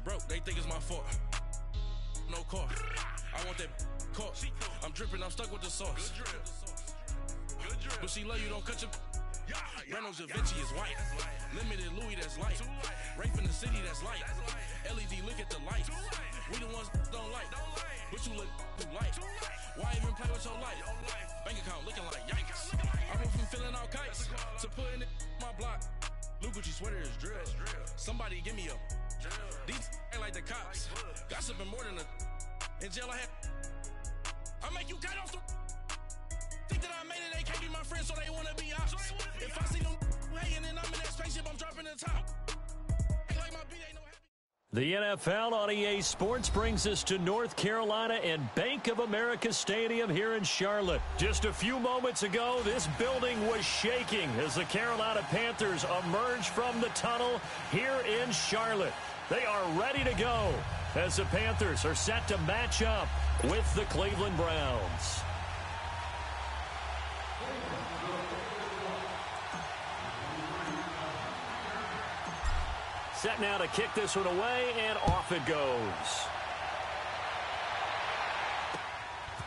broke, they think it's my fault. No car. I want that caught. I'm dripping, I'm stuck with the sauce. But she love you, don't cut your. Reynolds-Da-Vinci is white. Limited Louis, that's light. Rape in the city, that's light. LED, look at the light. We the ones don't like. But you look too light. Why even play with your life? Bank account looking like yikes. I went from filling out kites to putting it in my block. Blue Gucci sweater is drill. Somebody give me a. These ain't like the cops. Gossiping more than a. In jail I had. I make you cut off the. Think that I made it, they can't be my friends, so they wanna be ops. If I see them hating and I'm in that spaceship, I'm dropping the top. Ain't like my beat ain't no happy. The NFL on EA Sports brings us to North Carolina and Bank of America Stadium here in Charlotte. Just a few moments ago, this building was shaking as the Carolina Panthers emerged from the tunnel here in Charlotte. They are ready to go as the Panthers are set to match up with the Cleveland Browns. Set now to kick this one away, and off it goes.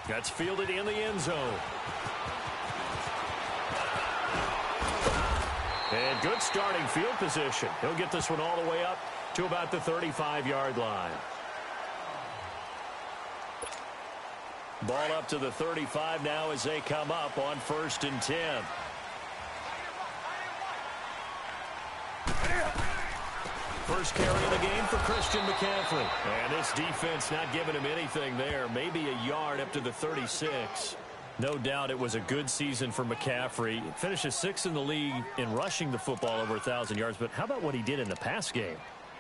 That's fielded in the end zone. And good starting field position. He'll get this one all the way up to about the 35-yard line. Ball up to the 35 now as they come up on 1st and 10. First carry of the game for Christian McCaffrey. And this defense not giving him anything there. Maybe a yard up to the 36. No doubt it was a good season for McCaffrey. Finishes 6th in the league in rushing the football over 1,000 yards. But how about what he did in the pass game?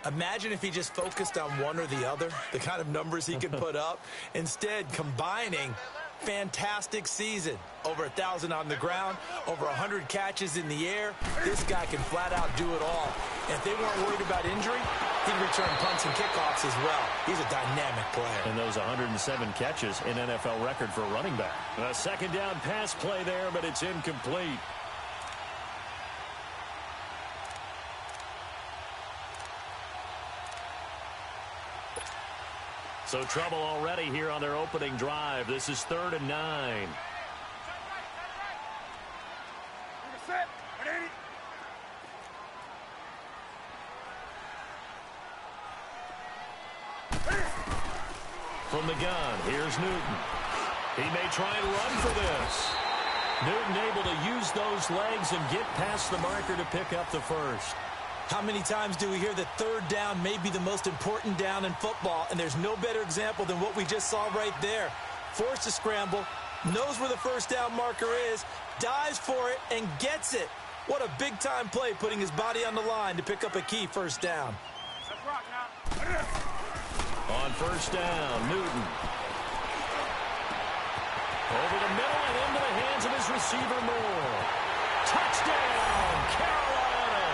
Imagine if he just focused on one or the other, the kind of numbers he could put up. Instead, combining, fantastic season. Over 1,000 on the ground, over 100 catches in the air. This guy can flat out do it all. And if they weren't worried about injury, he'd return punts and kickoffs as well. He's a dynamic player. And those 107 catches, an NFL record for a running back. A second down pass play there, but it's incomplete. So trouble already here on their opening drive. This is 3rd and 9. From the gun, here's Newton. He may try and run for this. Newton able to use those legs and get past the marker to pick up the first. How many times do we hear that 3rd down may be the most important down in football, and there's no better example than what we just saw right there. Forced to scramble, knows where the 1st down marker is, dives for it, and gets it. What a big-time play, putting his body on the line to pick up a key 1st down. On 1st down, Newton. Over the middle and into the hands of his receiver, Moore. Touchdown, Carolina!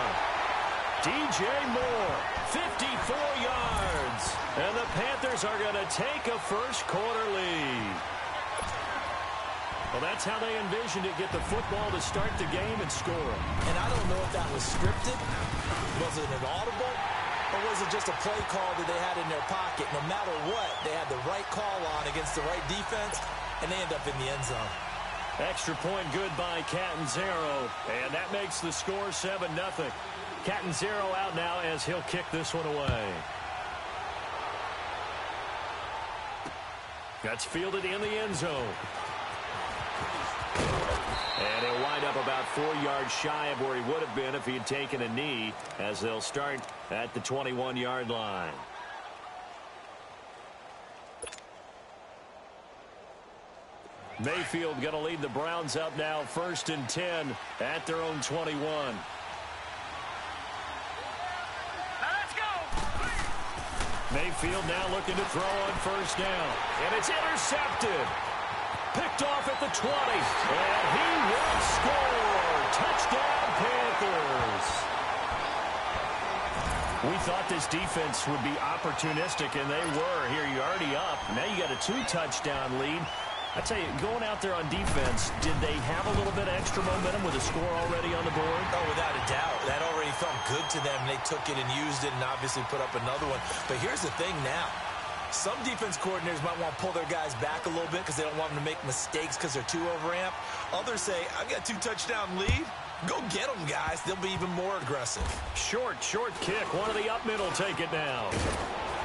DJ Moore, 54 yards. And the Panthers are going to take a first-quarter lead. Well, that's how they envisioned it, get the football to start the game and score. And I don't know if that was scripted. Was it an audible? Or was it just a play call that they had in their pocket? No matter what, they had the right call on against the right defense, and they end up in the end zone. Extra point good by Catanzaro, and that makes the score 7-0. Catanzaro out now as he'll kick this one away. That's fielded in the end zone. And he'll wind up about 4 yards shy of where he would have been if he had taken a knee, as they'll start at the 21-yard line. Mayfield going to lead the Browns up now, 1st and 10 at their own 21. Mayfield now looking to throw on 1st down. And it's intercepted. Picked off at the 20. And he will score. Touchdown, Panthers. We thought this defense would be opportunistic, and they were. Here, you're already up. Now you got a 2-touchdown lead. I tell you, going out there on defense, did they have a little bit of extra momentum with a score already on the board? Oh, without a doubt. That already felt good to them. They took it and used it and obviously put up another one. But here's the thing now. Some defense coordinators might want to pull their guys back a little bit because they don't want them to make mistakes because they're too overamped. Others say, I've got 2-touchdown lead. Go get them, guys. They'll be even more aggressive. Short kick. One of the up middle take it down.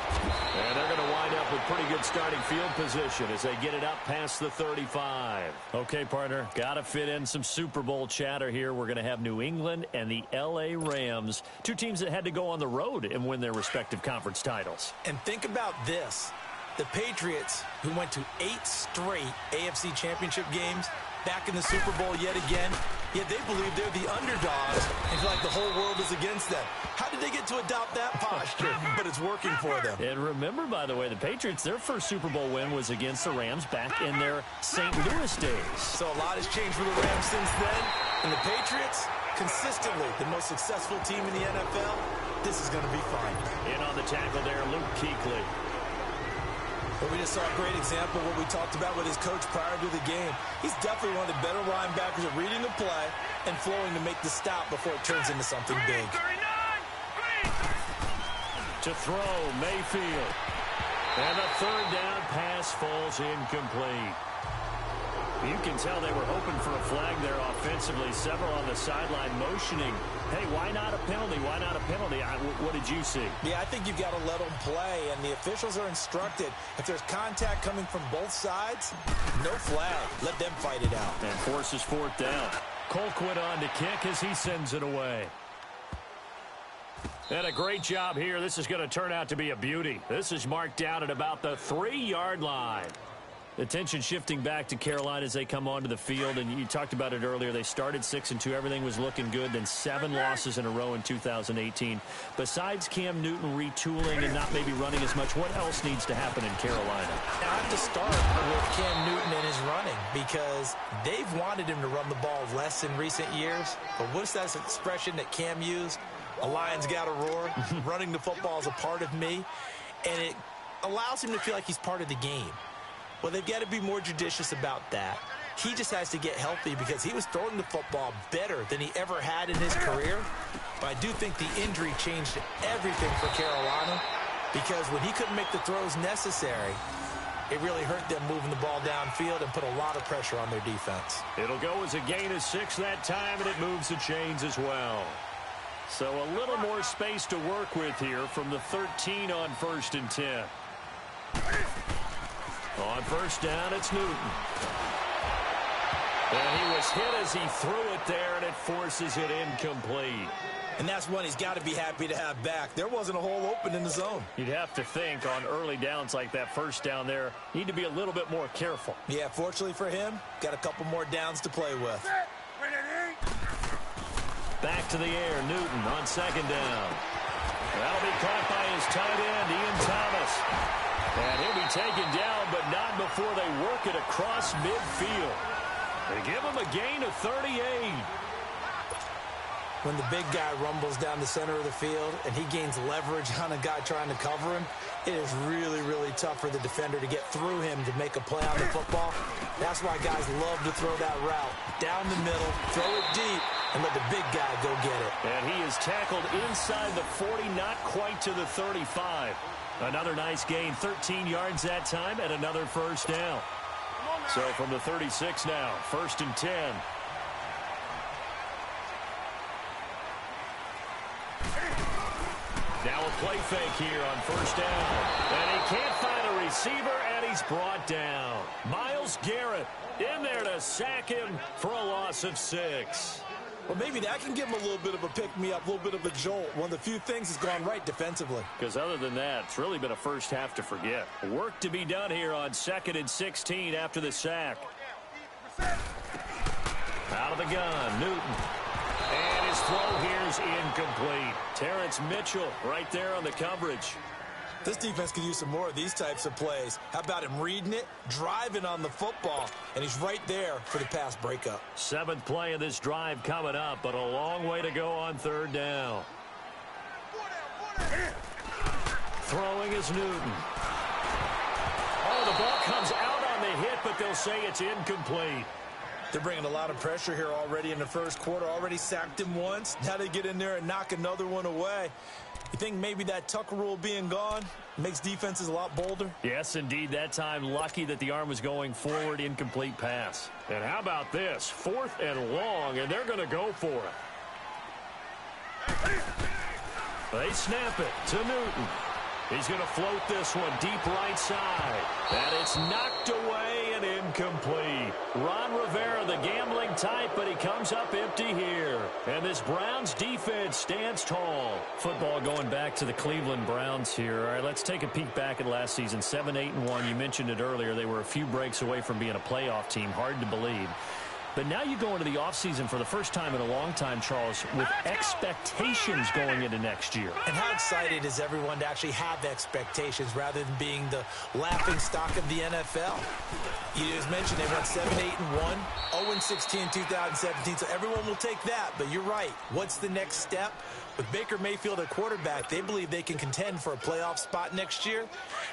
And they're going to wind up with pretty good starting field position as they get it up past the 35. Okay, partner, got to fit in some Super Bowl chatter here. We're going to have New England and the L.A. Rams, two teams that had to go on the road and win their respective conference titles. And think about this. The Patriots, who went to 8 straight AFC championship games, back in the Super Bowl yet again, yet they believe they're the underdogs and feel like the whole world is against them. How did they get to adopt that posture? But it's working for them. And remember, by the way, the Patriots, their first Super Bowl win was against the Rams back in their St. Louis days. So a lot has changed for the Rams since then. And the Patriots, consistently the most successful team in the NFL. This is going to be fun. In on the tackle there, Luke Kuechly. But we just saw a great example of what we talked about with his coach prior to the game. He's definitely one of the better linebackers at reading the play and flowing to make the stop before it turns into something big. To throw, Mayfield. And the third down pass falls incomplete. You can tell they were hoping for a flag there offensively. Several on the sideline motioning. Hey, why not a penalty? Why not a penalty? What did you see? Yeah, I think you've got to let them play, and the officials are instructed. If there's contact coming from both sides, no flag. Let them fight it out. And forces fourth down. Colquitt on to kick as he sends it away. And a great job here. This is going to turn out to be a beauty. This is marked down at about the 3-yard line. Attention shifting back to Carolina as they come onto the field, and you talked about it earlier. They started 6-2. Everything was looking good. Then 7 losses in a row in 2018. Besides Cam Newton retooling and not maybe running as much, what else needs to happen in Carolina? Now, I have to start with Cam Newton and his running because they've wanted him to run the ball less in recent years. But what's that expression that Cam used? A lion's got to roar. Running the football is a part of me, and it allows him to feel like he's part of the game. Well, they've got to be more judicious about that. He just has to get healthy because he was throwing the football better than he ever had in his career. But I do think the injury changed everything for Carolina because when he couldn't make the throws necessary, it really hurt them moving the ball downfield and put a lot of pressure on their defense. It'll go as a gain of 6 that time, and it moves the chains as well. So a little more space to work with here from the 13 on 1st and 10. On first down, it's Newton. And he was hit as he threw it there, and it forces it incomplete. And that's one he's got to be happy to have back. There wasn't a hole open in the zone. You'd have to think on early downs like that first down there, need to be a little bit more careful. Yeah, fortunately for him, got a couple more downs to play with. Back to the air, Newton on 2nd down. That'll be caught by his tight end, Ian Thomas. And he'll be taken down, but not before they work it across midfield. They give him a gain of 38. When the big guy rumbles down the center of the field and he gains leverage on a guy trying to cover him, it is really, really tough for the defender to get through him to make a play on the football. That's why guys love to throw that route. Down the middle, throw it deep, and let the big guy go get it. And he is tackled inside the 40, not quite to the 35. Another nice gain, 13 yards that time, and another first down. So from the 36 now, 1st and 10. Now a play fake here on 1st down. And he can't find a receiver, and he's brought down. Myles Garrett in there to sack him for a loss of 6. Well, maybe that can give him a little bit of a pick-me-up, a little bit of a jolt. One of the few things has gone right defensively. Because other than that, it's really been a first half to forget. Work to be done here on 2nd and 16 after the sack. Out of the gun, Newton. And his throw here is incomplete. Terrence Mitchell right there on the coverage. This defense could use some more of these types of plays. How about him reading it, driving on the football, and he's right there for the pass breakup. 7th play of this drive coming up, but a long way to go on 3rd down. Throwing is Newton. Oh, the ball comes out on on the hit, but they'll say it's incomplete. They're bringing a lot of pressure here already in the first quarter. Already sacked him once. Now they get in there and knock another one away. You think maybe that Tucker rule being gone makes defenses a lot bolder? Yes, indeed. That time, lucky that the arm was going forward. Incomplete pass. And how about this? 4th and long, and they're going to go for it. They snap it to Newton. He's going to float this one deep right side. And it's knocked away and incomplete. Ron Rivera, the gambling type, but he comes up empty here. And this Browns defense stands tall. Football going back to the Cleveland Browns here. All right, let's take a peek back at last season. 7-8-1. You mentioned it earlier. They were a few breaks away from being a playoff team. Hard to believe. But now you go into the offseason for the first time in a long time, Charles, with expectations going into next year. And how excited is everyone to actually have expectations rather than being the laughing stock of the NFL? You just mentioned they went 7-8-1, 0-16 in 2017, so everyone will take that. But you're right. What's the next step? With Baker Mayfield at quarterback, they believe they can contend for a playoff spot next year.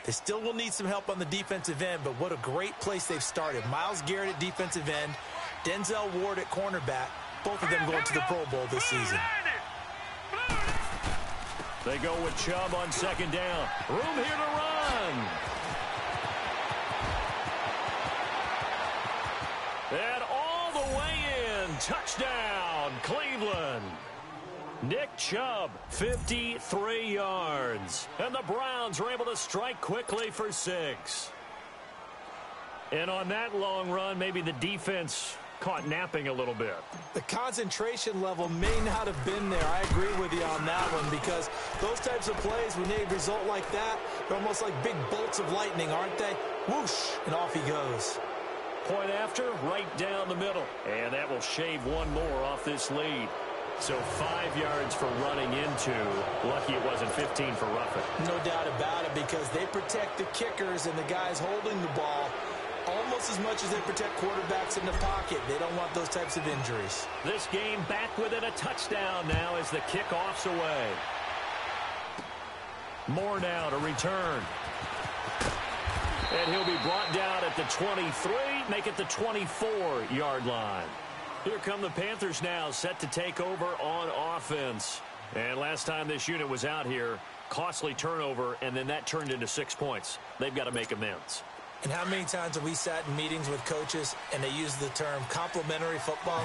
They still will need some help on the defensive end, but what a great place they've started. Myles Garrett at defensive end, Denzel Ward at cornerback, both of them going to the Pro Bowl this season. They go with Chubb on 2nd down. Room here to run. And all the way in. Touchdown, Cleveland. Nick Chubb, 53 yards. And the Browns are able to strike quickly for 6. And on that long run, maybe the defense caught napping a little bit. The concentration level may not have been there. I agree with you on that one, because those types of plays, when they result like that, they're almost like big bolts of lightning, aren't they? Whoosh, and off he goes. Point after, right down the middle. And that will shave one more off this lead. So 5 yards for running into. Lucky it wasn't 15 for roughing. No doubt about it, because they protect the kickers and the guys holding the ball almost as much as they protect quarterbacks in the pocket. They don't want those types of injuries. This game back within a touchdown now as the kickoff's away. Moore now to return. And he'll be brought down at the 23, make it the 24-yard line. Here come the Panthers now, set to take over on offense. And last time this unit was out here, costly turnover, and then that turned into 6 points. They've got to make amends. And how many times have we sat in meetings with coaches and they use the term complementary football?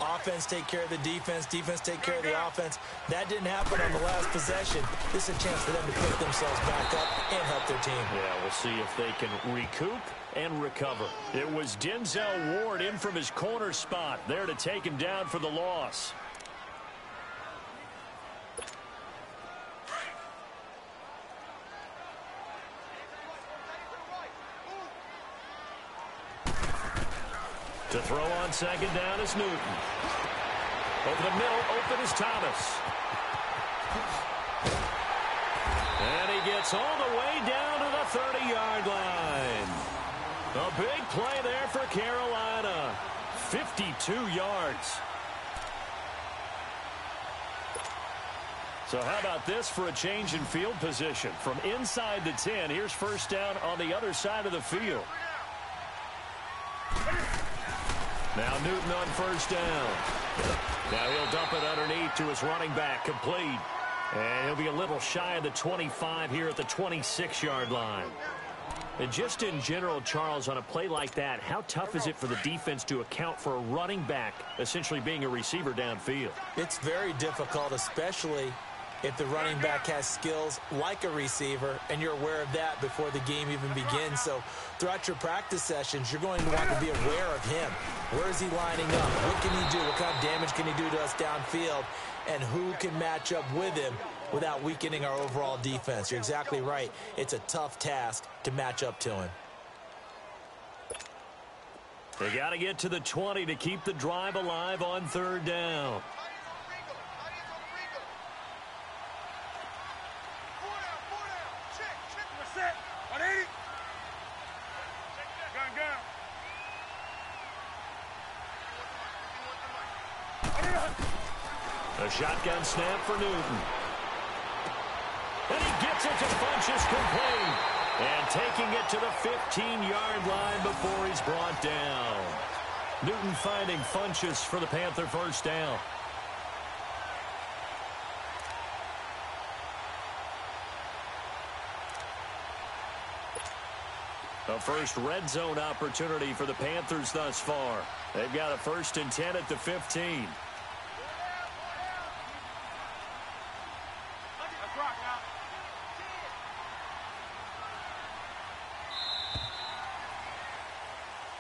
Offense take care of the defense, defense take care of the offense. That didn't happen on the last possession. This is a chance for them to pick themselves back up and help their team. Yeah, we'll see if they can recoup and recover. It was Denzel Ward in from his corner spot there to take him down for the loss. To throw on 2nd down is Newton. Over the middle, open is Thomas. And he gets all the way down to the 30-yard line. A big play there for Carolina. 52 yards. So how about this for a change in field position? From inside the 10, here's 1st down on the other side of the field. Now Newton on 1st down. Now he'll dump it underneath to his running back, complete. And he'll be a little shy of the 25 here at the 26-yard line. And just in general, Charles, on a play like that, how tough is it for the defense to account for a running back essentially being a receiver downfield? It's very difficult, especially if the running back has skills like a receiver, and you're aware of that before the game even begins. So throughout your practice sessions, you're going to want to be aware of him. Where is he lining up? What can he do? What kind of damage can he do to us downfield? And who can match up with him without weakening our overall defense? You're exactly right. It's a tough task to match up to him. They got to get to the 20 to keep the drive alive on 3rd down. A shotgun snap for Newton. And he gets it to Funchess complete. And taking get to the 15-yard line before he's brought down. Newton finding Funchess for the Panther first down. A first red zone opportunity for the Panthers thus far. They've got a 1st and 10 at the 15.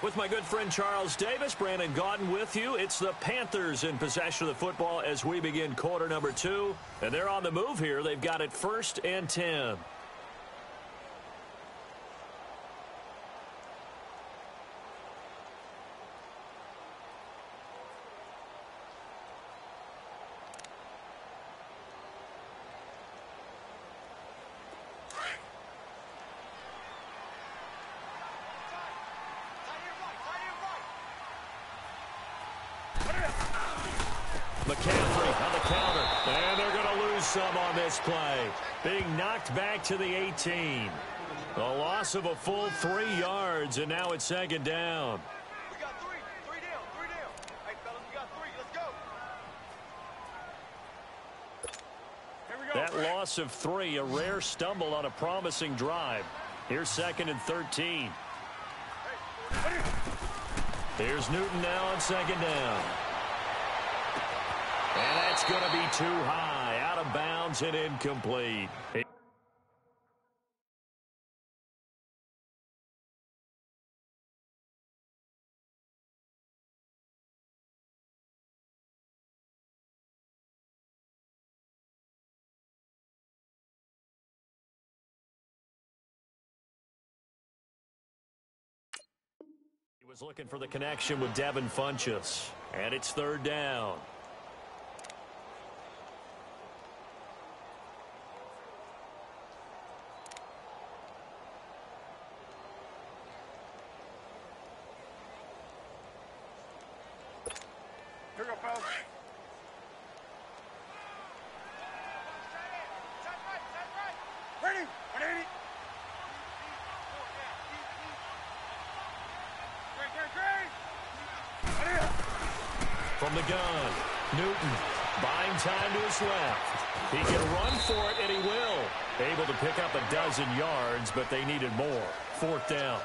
With my good friend Charles Davis, Brandon Gaudin with you. It's the Panthers in possession of the football as we begin quarter number 2. And they're on the move here. They've got it 1st and 10. McCaffrey on the counter, and they're going to lose some on this play. Being knocked back to the 18. A loss of a full 3 yards, and now it's 2nd down. We got three down. Hey, fellas, we got 3. Let's go. Here we go. That loss of 3, a rare stumble on a promising drive. Here's 2nd and 13. Here's Newton now on 2nd down. And that's going to be too high, out of bounds and incomplete. He was looking for the connection with Devin Funchess, and it's 3rd down. Here we go, fellas. Ready? 180. From the gun, Newton buying time to his left. He can run for it, and he will. Able to pick up a dozen yards, but they needed more. 4th down.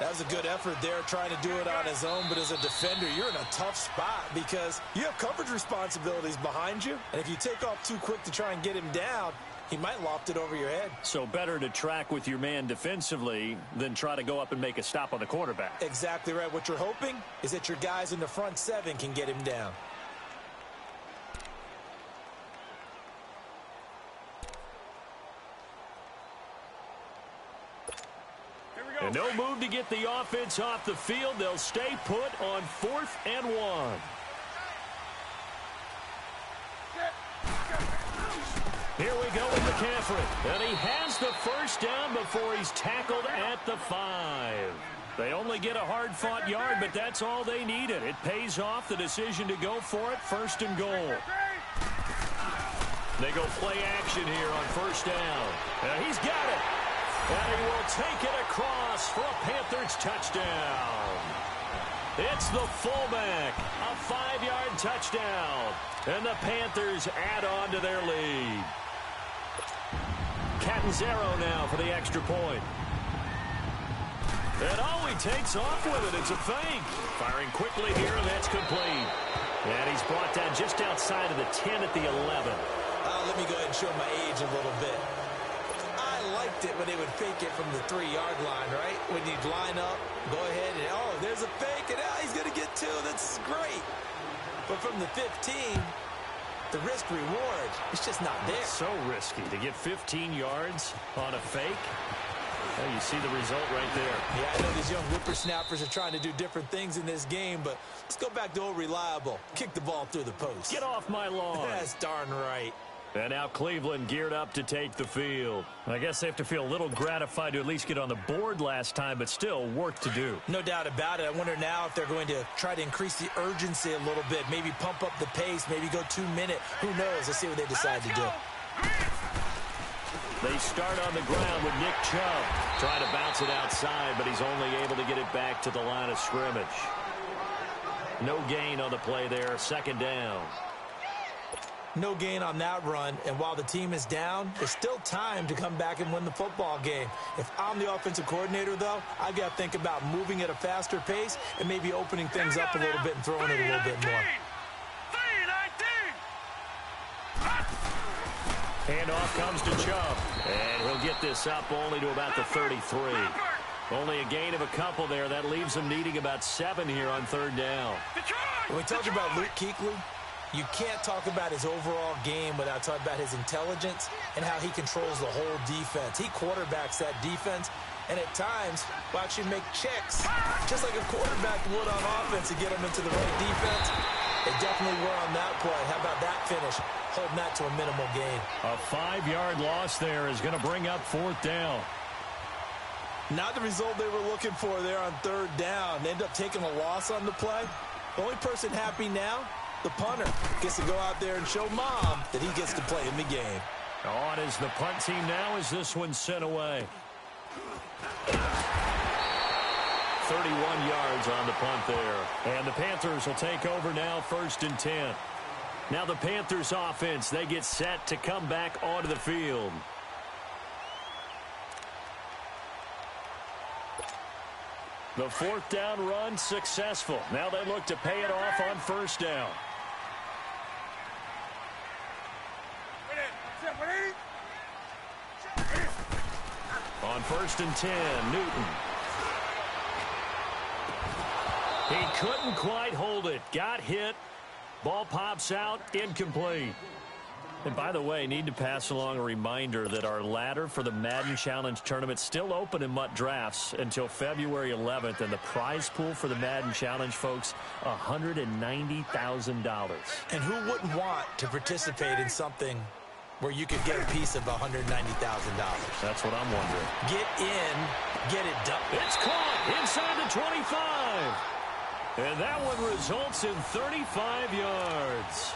That was a good effort there, trying to do it on his own. But as a defender, you're in a tough spot because you have coverage responsibilities behind you. And if you take off too quick to try and get him down, he might loft it over your head. So better to track with your man defensively than try to go up and make a stop on the quarterback. Exactly right. What you're hoping is that your guys in the front 7 can get him down. And no move to get the offense off the field. They'll stay put on 4th and 1. Here we go with McCaffrey. And he has the 1st down before he's tackled at the 5. They only get a hard-fought yard, but that's all they needed. It pays off the decision to go for it, 1st and goal. They go play action here on 1st down. And he's got it. And he will take it across for a Panthers touchdown. It's the fullback, a 5-yard touchdown. And the Panthers add on to their lead. Catanzaro now for the extra point. And oh, he takes off with it. It's a fake. Firing quickly here, and that's complete. And he's brought down just outside of the 10 at the 11. Let me go ahead and show my age a little bit. I liked it when they would fake it from the 3-yard line, right? When you'd line up, go ahead, and oh, there's a fake, and he's going to get 2. That's great. But from the 15, the risk-reward, it's just not there. So risky to get 15 yards on a fake. Well, you see the result right there. Yeah, I know these young whippersnappers are trying to do different things in this game, but let's go back to old reliable. Kick the ball through the post. Get off my lawn. That's darn right. And now Cleveland geared up to take the field. I guess they have to feel a little gratified to at least get on the board last time, but still work to do. No doubt about it. I wonder now if they're going to try to increase the urgency a little bit, maybe pump up the pace, maybe go 2-minute. Who knows? Let's see what they decide to do. They start on the ground with Nick Chubb. Trying to bounce it outside, but he's only able to get it back to the line of scrimmage. No gain on the play there, second down. No gain on that run, and while the team is down, there's still time to come back and win the football game. If I'm the offensive coordinator, though, I've got to think about moving at a faster pace and maybe opening things up a little bit and throwing it a little bit more. Handoff comes to Chubb, and he'll get this up only to about the 33. Only a gain of a couple there. That leaves him needing about 7 here on third down. When we talk about Luke Kuechly, you can't talk about his overall game without talking about his intelligence and how he controls the whole defense. He quarterbacks that defense, and at times will actually make checks, just like a quarterback would on offense to get them into the right defense. They definitely were on that play. How about that finish? Holding that to a minimal gain. A 5-yard loss there is going to bring up fourth down. Not the result they were looking for there on third down. They end up taking a loss on the play. The only person happy now, the punter, gets to go out there and show mom that he gets to play in the game. On is the punt team now as this one's sent away. 31 yards on the punt there. And the Panthers will take over now, 1st and 10. Now the Panthers offense, they get set to come back onto the field. The fourth down run successful. Now they look to pay it off on first down. On 1st and 10, Newton. He couldn't quite hold it. Got hit. Ball pops out, incomplete. And by the way, need to pass along a reminder that our ladder for the Madden Challenge tournament still open in Mutt Drafts until February 11th. And the prize pool for the Madden Challenge, folks, $190,000. And who wouldn't want to participate in something where you could get a piece of $190,000? That's what I'm wondering. Get in, get it done. It's caught inside the 25. And that one results in 35 yards.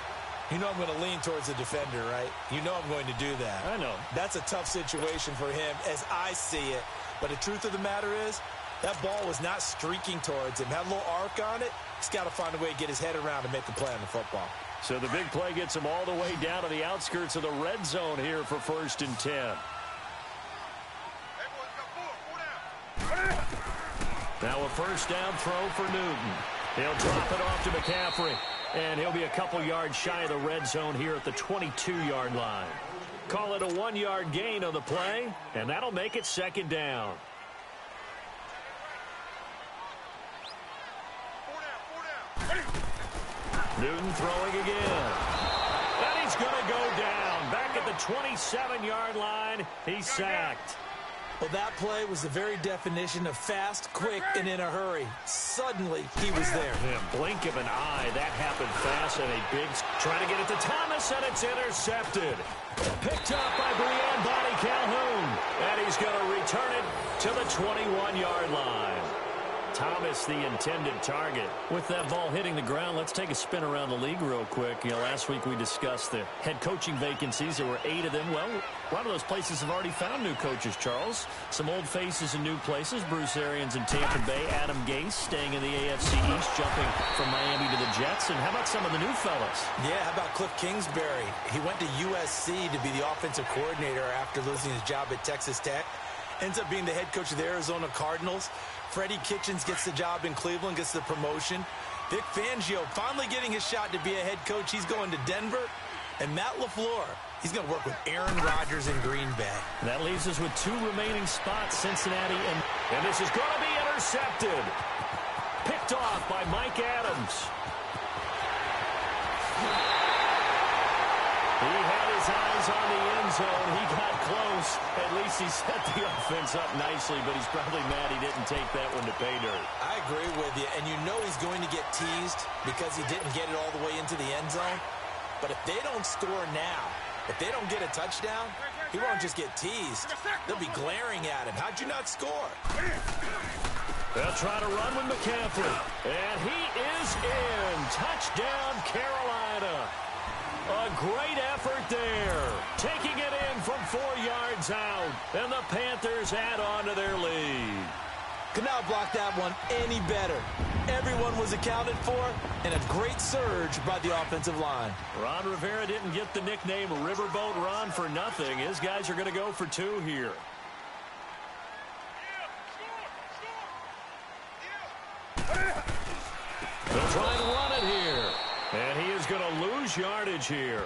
You know I'm going to lean towards the defender, right? You know I'm going to do that. I know. That's a tough situation for him as I see it. But the truth of the matter is, that ball was not streaking towards him. Had a little arc on it. He's got to find a way to get his head around and make a play on the football. So the big play gets him all the way down to the outskirts of the red zone here for 1st and 10. Now a first down throw for Newton. He'll drop it off to McCaffrey. And he'll be a couple yards shy of the red zone here at the 22-yard line. Call it a 1-yard gain on the play, and that'll make it second down. Newton throwing again. And he's going to go down. Back at the 27-yard line, he's sacked. Well, that play was the very definition of fast, quick, and in a hurry. Suddenly, he was there. Yeah, blink of an eye. That happened fast, and a big trying to get it to Thomas, and it's intercepted. Picked up by Breanne Bonnie Calhoun. And he's going to return it to the 21-yard line. Thomas, the intended target. With that ball hitting the ground, let's take a spin around the league real quick. You know, last week we discussed the head coaching vacancies. There were 8 of them. Well, a lot of those places have already found new coaches, Charles. Some old faces in new places. Bruce Arians in Tampa Bay. Adam Gase staying in the AFC East, jumping from Miami to the Jets. And how about some of the new fellas? Yeah, how about Cliff Kingsbury? He went to USC to be the offensive coordinator after losing his job at Texas Tech. Ends up being the head coach of the Arizona Cardinals. Freddie Kitchens gets the job in Cleveland, gets the promotion. Vic Fangio finally getting his shot to be a head coach. He's going to Denver. And Matt LaFleur, he's going to work with Aaron Rodgers in Green Bay. That leaves us with 2 remaining spots, Cincinnati, and this is going to be intercepted. Picked off by Mike Adams. He had his eyes on the end zone. He got close. At least he set the offense up nicely, but he's probably mad he didn't take that one to pay dirt. I agree with you, and you know he's going to get teased because he didn't get it all the way into the end zone. But if they don't score now, if they don't get a touchdown, he won't just get teased. They'll be glaring at him. How'd you not score? They'll try to run with McCaffrey. And he is in. Touchdown, Carolina. A great effort there. Taking it in from 4 yards out. And the Panthers add on to their lead. Could not block that one any better. Everyone was accounted for, and a great surge by the offensive line. Ron Rivera didn't get the nickname Riverboat Ron for nothing. His guys are going to go for 2 here. They'll try and run it here. And he is going to lose yardage here.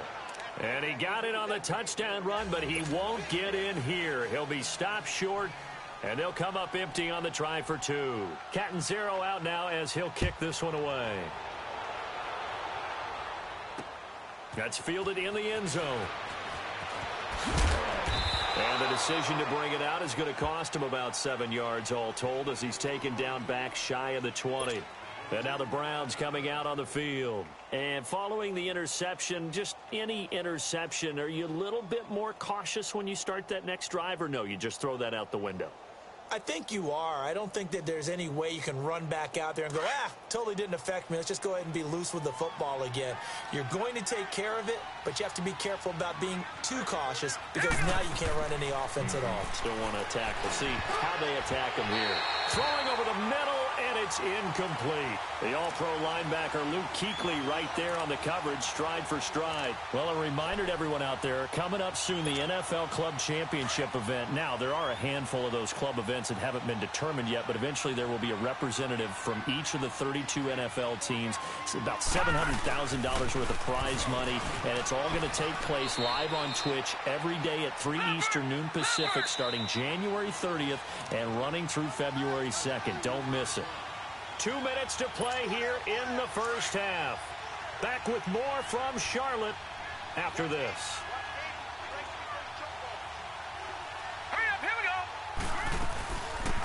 And he got it on the touchdown run, but he won't get in here. He'll be stopped short, and they'll come up empty on the try for 2. Catanzaro out now as he'll kick this one away. That's fielded in the end zone. And the decision to bring it out is going to cost him about 7 yards all told as he's taken down back shy of the 20. And now the Browns coming out on the field. And following the interception, just any interception, are you a little bit more cautious when you start that next drive, or no, you just throw that out the window? I think you are. I don't think that there's any way you can run back out there and go, totally didn't affect me. Let's just go ahead and be loose with the football again. You're going to take care of it, but you have to be careful about being too cautious because now you can't run any offense at all. Still want to attack. We'll see how they attack him here. Throwing over the middle, and it's incomplete. The all-pro linebacker Luke Kuechly right there on the coverage, stride for stride. Well, a reminder to everyone out there, coming up soon, the NFL Club Championship event. Now, there are a handful of those club events that haven't been determined yet, but eventually there will be a representative from each of the 32 NFL teams. It's about $700,000 worth of prize money, and it's all going to take place live on Twitch every day at 3 Eastern, noon Pacific, starting January 30th and running through February 2nd. Don't miss it. 2 minutes to play here in the first half. Back with more from Charlotte after this.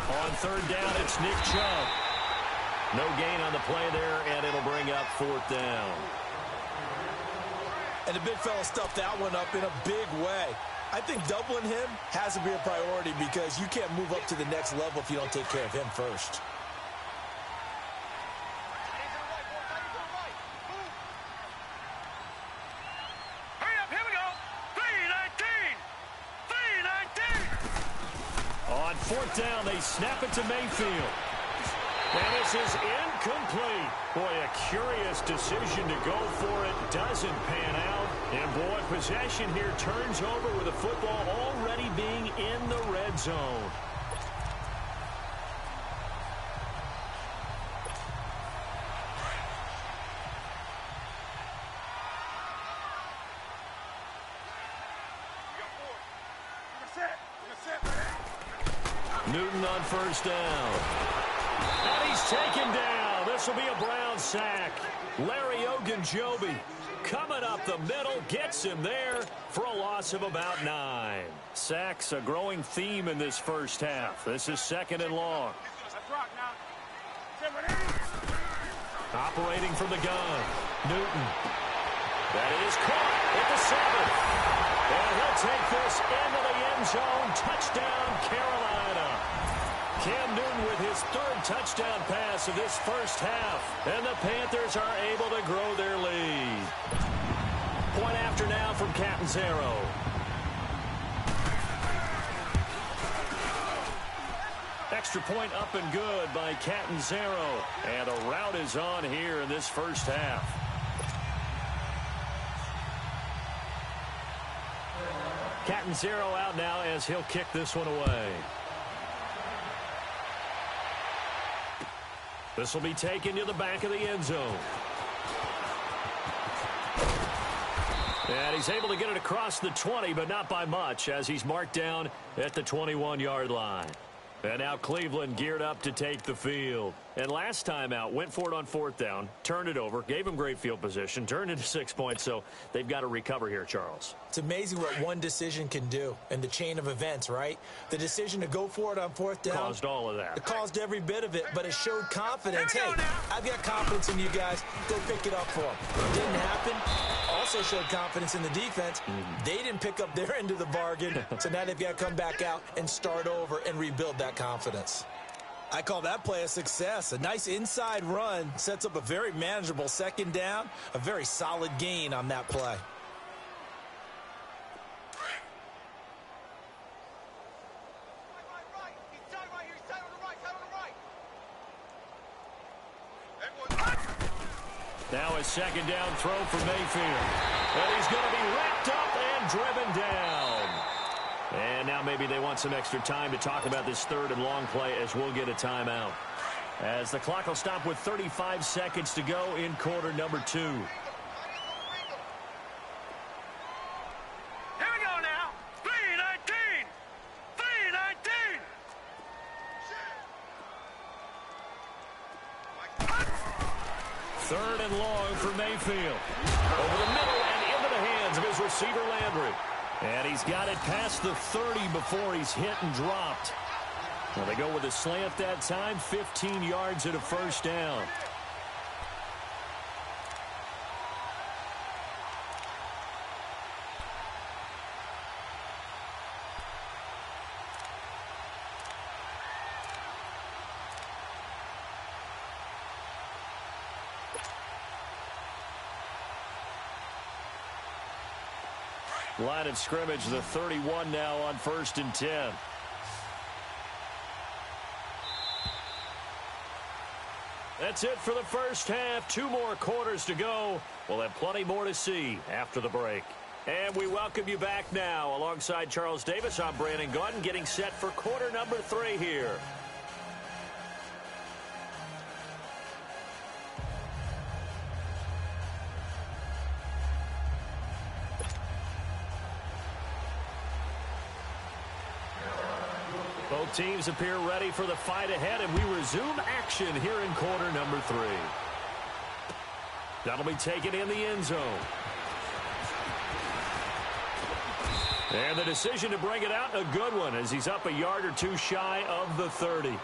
On third down, it's Nick Chubb. No gain on the play there, and it'll bring up 4th down. And the big fella stuffed that one up in a big way. I think doubling him has to be a priority because you can't move up to the next level if you don't take care of him first. On 4th down, they snap it to Mayfield. And this is incomplete. Boy, a curious decision to go for it. Doesn't pan out. And, boy, possession here turns over with the football already being in the red zone. Newton on 1st down. And he's taken down. This will be a Brown sack. Larry Ogunjobi coming up the middle, gets him there for a loss of about 9. Sacks a growing theme in this first half. This is 2nd and long. Operating from the gun. Newton. That is caught at the 7. And he'll take this into the end zone. Touchdown, Carolina. Cam Newton with his 3rd touchdown pass of this first half. And the Panthers are able to grow their lead. Point after now from Catanzaro. Extra point up and good by Catanzaro. And a rout is on here in this first half. Catanzaro out now as he'll kick this one away. This will be taken to the back of the end zone. And he's able to get it across the 20, but not by much, as he's marked down at the 21-yard line. And now Cleveland geared up to take the field. And last time out, went for it on 4th down, turned it over, gave him great field position, turned into 6 points, so they've got to recover here, Charles. It's amazing what one decision can do in the chain of events, right? The decision to go for it on 4th down. Caused all of that. It caused every bit of it, but it showed confidence. Hey, I've got confidence in you guys. Go pick it up for them. It didn't happen. Also showed confidence in the defense. They didn't pick up their end of the bargain, so now they've got to come back out and start over and rebuild that confidence. I call that play a success. A nice inside run sets up a very manageable 2nd down, a very solid gain on that play. Now a second down throw for Mayfield. And he's going to be wrapped up and driven down. And now maybe they want some extra time to talk about this third and long play as we'll get a timeout. As the clock will stop with 35 seconds to go in quarter number 2. Here we go now. 3:19. 3:19. Third and long for Mayfield. Over the middle and into the hands of his receiver Landry. And he's got it past the 30 before he's hit and dropped. Well, they go with a slant that time, 15 yards and a first down. Line of scrimmage, the 31 now on 1st and 10. That's it for the first half. 2 more quarters to go. We'll have plenty more to see after the break. And we welcome you back now. Alongside Charles Davis, I'm Brandon Gaudin, getting set for quarter number 3 here. Both teams appear ready for the fight ahead, and we resume action here in quarter number 3. That'll be taken in the end zone. And the decision to bring it out, a good one, as he's up a yard or 2 shy of the 30.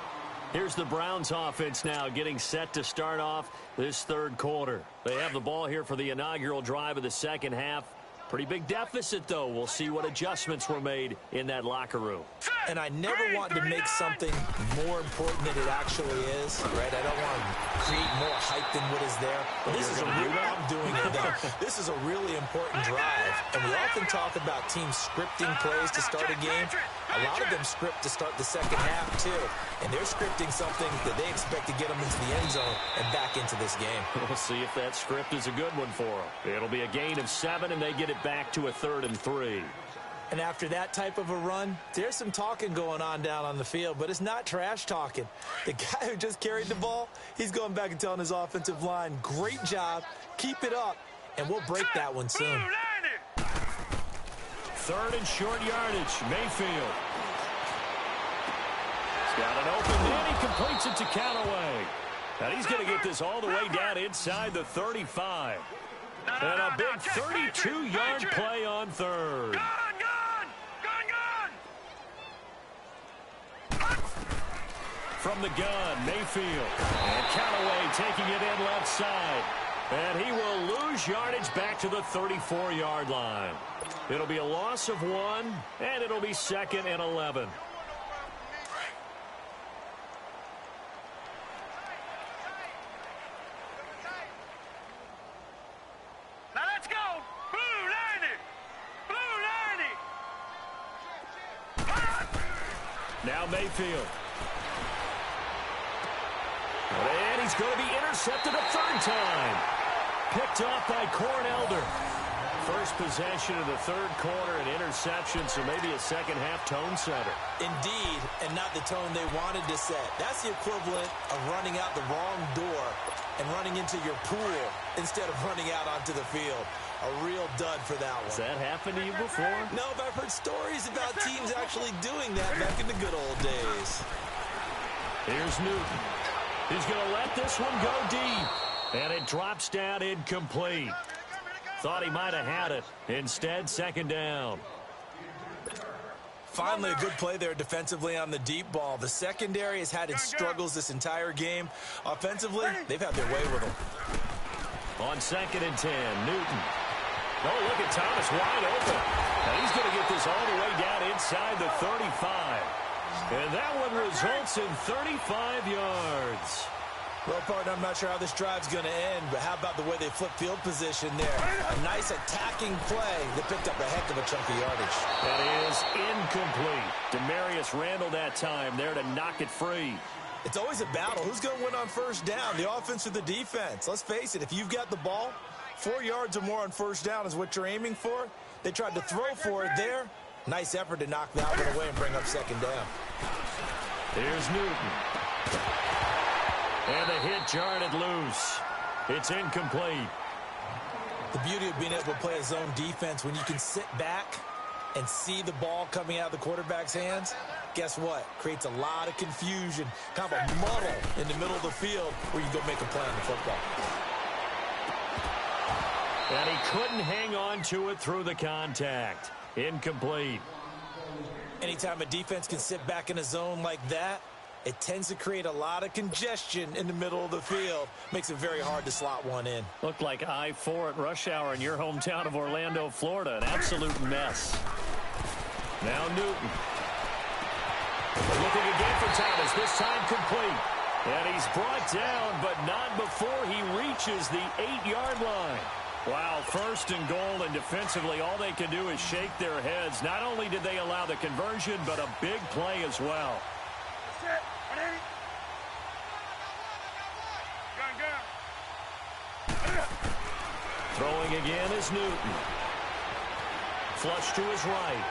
Here's the Browns offense now getting set to start off this third quarter. They have the ball here for the inaugural drive of the second half. Pretty big deficit, though. We'll see what adjustments were made in that locker room. And I never want to make something more important than it actually is, right? I don't want to create more hype than what is there. But this is a real, I'm doing it though. This is a really important drive. And we often talk about teams scripting plays to start a game. A lot of them script to start the second half, too. And they're scripting something that they expect to get them into the end zone and back into this game. We'll see if that script is a good one for them. It'll be a gain of 7, and they get it back to a 3rd and 3. And after that type of a run, there's some talking going on down on the field, but it's not trash talking. The guy who just carried the ball, he's going back and telling his offensive line, great job, keep it up, and we'll break that one soon. 3rd and short yardage, Mayfield. He's got an open man, he completes it to Callaway. And he's going to get this all the way down inside the 35. And a big 32-yard play on 3rd. From the gun, Mayfield. And Callaway taking it in left side. And he will lose yardage back to the 34-yard line. It'll be a loss of 1, and it'll be 2nd and 11. Now let's go. Blue 90. Blue 90. Now Mayfield. And he's going to be intercepted a 3rd time. Picked off by Cornelder. First possession of the 3rd quarter, an interception, so maybe a second-half tone setter. Indeed, and not the tone they wanted to set. That's the equivalent of running out the wrong door and running into your pool instead of running out onto the field. A real dud for that one. Has that happened to you before? No, but I've heard stories about teams actually doing that back in the good old days. Here's Newton. He's going to let this one go deep. And it drops down incomplete. Thought he might have had it. Instead, 2nd down. Finally, a good play there defensively on the deep ball. The secondary has had its struggles this entire game. Offensively, they've had their way with them. On 2nd and 10, Newton. Oh, look at Thomas wide open. And he's going to get this all the way down inside the 35. And that one results in 35 yards. Well, partner, I'm not sure how this drive's going to end, but how about the way they flip field position there? A nice attacking play that picked up a heck of a chunk of yardage. That is incomplete. Demarius Randall that time there to knock it free. It's always a battle. Who's going to win on first down, the offense or the defense? Let's face it, if you've got the ball, 4 yards or more on first down is what you're aiming for. They tried to throw for it there. Nice effort to knock that one away and bring up second down. Here's Newton. And the hit jarred it loose. It's incomplete. The beauty of being able to play a zone defense when you can sit back and see the ball coming out of the quarterback's hands, guess what? Creates a lot of confusion, kind of a muddle in the middle of the field where you go make a play on the football. And he couldn't hang on to it through the contact. Incomplete. Anytime a defense can sit back in a zone like that, it tends to create a lot of congestion in the middle of the field. Makes it very hard to slot one in. Looked like I-4 at rush hour in your hometown of Orlando, Florida. An absolute mess. Now Newton. Looking again for Thomas. This time complete. And he's brought down, but not before he reaches the 8-yard line. Wow, first and goal, and defensively all they can do is shake their heads. Not only did they allow the conversion, but a big play as well. Throwing again is Newton. Flush to his right.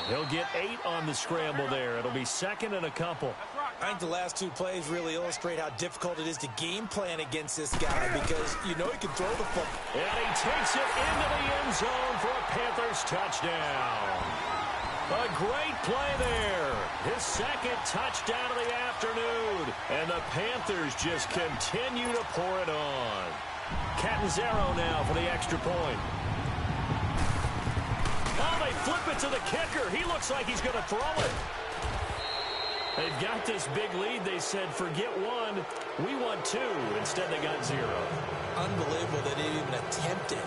He'll get 8 on the scramble there. It'll be second and a couple. I think the last 2 plays really illustrate how difficult it is to game plan against this guy because you know he can throw the football. And he takes it into the end zone for a Panthers touchdown. A great play there. His second touchdown of the afternoon. And the Panthers just continue to pour it on. Catanzaro now for the extra point. Oh, they flip it to the kicker. He looks like he's going to throw it. They've got this big lead. They said, forget 1. We want 2. Instead, they got 0. Unbelievable they didn't even attempt it.